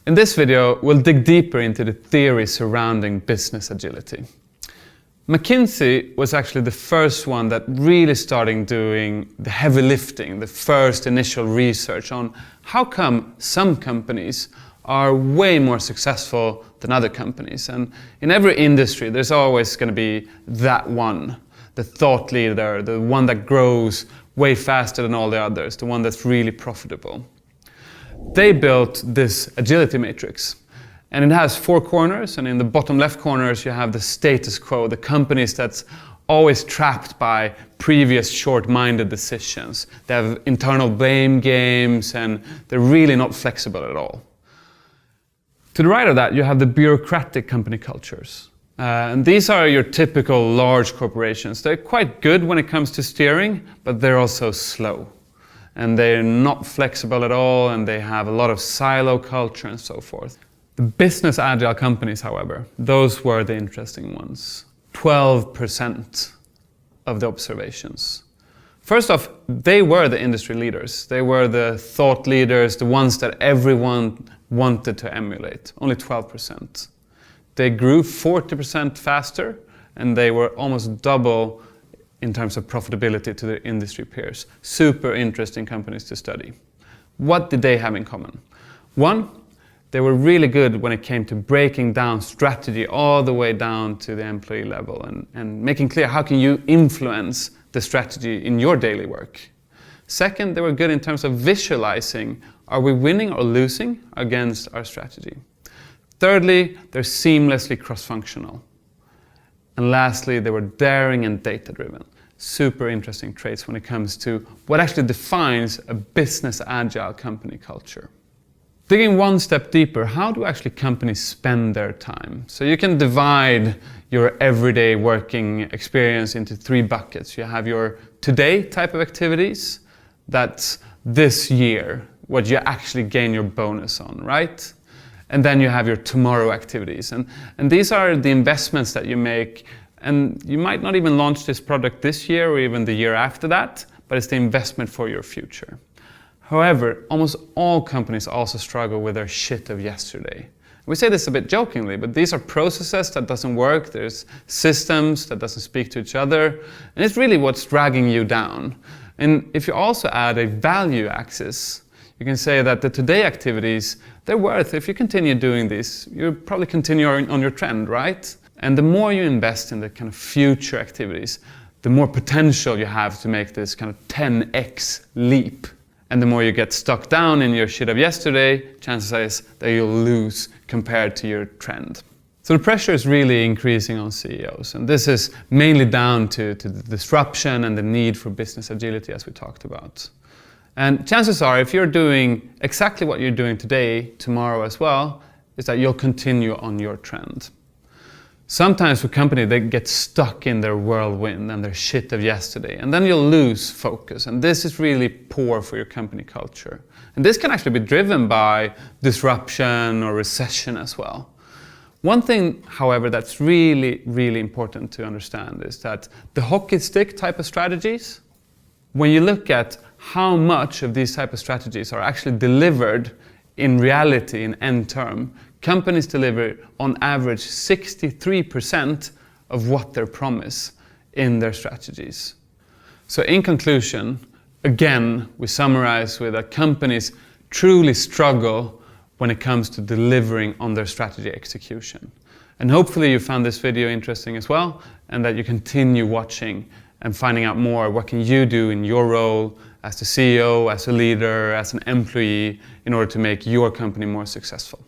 In this video, we'll dig deeper into the theory surrounding business agility. McKinsey was actually the first one that really started doing the heavy lifting, the first initial research on how come some companies are way more successful than other companies. And in every industry, there's always going to be that one, the thought leader, the one that grows way faster than all the others, the one that's really profitable. They built this agility matrix, and it has 4 corners, and in the bottom left corners you have the status quo, the companies that's always trapped by previous short-minded decisions. They have internal blame games and they're really not flexible at all. To the right of that you have the bureaucratic company cultures. And these are your typical large corporations. They're quite good when it comes to steering, but they're also slow. And they're not flexible at all, and they have a lot of silo culture and so forth. The business agile companies, however, those were the interesting ones. 12% of the observations. First off, they were the industry leaders. They were the thought leaders, the ones that everyone wanted to emulate. Only 12%. They grew 40% faster, and they were almost double in terms of profitability to their industry peers. Super interesting companies to study. What did they have in common? One, they were really good when it came to breaking down strategy all the way down to the employee level and making clear how can you influence the strategy in your daily work. Second, they were good in terms of visualizing, are we winning or losing against our strategy? Thirdly, they're seamlessly cross-functional. And lastly, they were daring and data-driven. Super interesting traits when it comes to what actually defines a business agile company culture. Digging one step deeper, how do actually companies spend their time? So you can divide your everyday working experience into 3 buckets. You have your today type of activities, that's this year, what you actually gain your bonus on, right? And then you have your tomorrow activities. And these are the investments that you make, and you might not even launch this product this year or even the year after that, but it's the investment for your future. However, almost all companies also struggle with their shit of yesterday. We say this a bit jokingly, but these are processes that doesn't work, there's systems that doesn't speak to each other, and it's really what's dragging you down. And if you also add a value axis, you can say that the today activities, they're worth, if you continue doing this, you'll probably continue on your trend, right? And the more you invest in the kind of future activities, the more potential you have to make this kind of 10x leap. And the more you get stuck down in your shit of yesterday, chances are that you'll lose compared to your trend. So the pressure is really increasing on CEOs, and this is mainly down to the disruption and the need for business agility, as we talked about. And chances are, if you're doing exactly what you're doing today, tomorrow as well, is that you'll continue on your trend. Sometimes for companies, they get stuck in their whirlwind and their shit of yesterday, and then you'll lose focus. And this is really poor for your company culture. And this can actually be driven by disruption or recession as well. One thing, however, that's really, really important to understand is that the hockey stick type of strategies, when you look at how much of these type of strategies are actually delivered in reality in end term, companies deliver on average 63% of what they promise in their strategies. So in conclusion, again, we summarize with that companies truly struggle when it comes to delivering on their strategy execution. And hopefully you found this video interesting as well, and that you continue watching and finding out more what can you do in your role as the CEO, as a leader, as an employee in order to make your company more successful.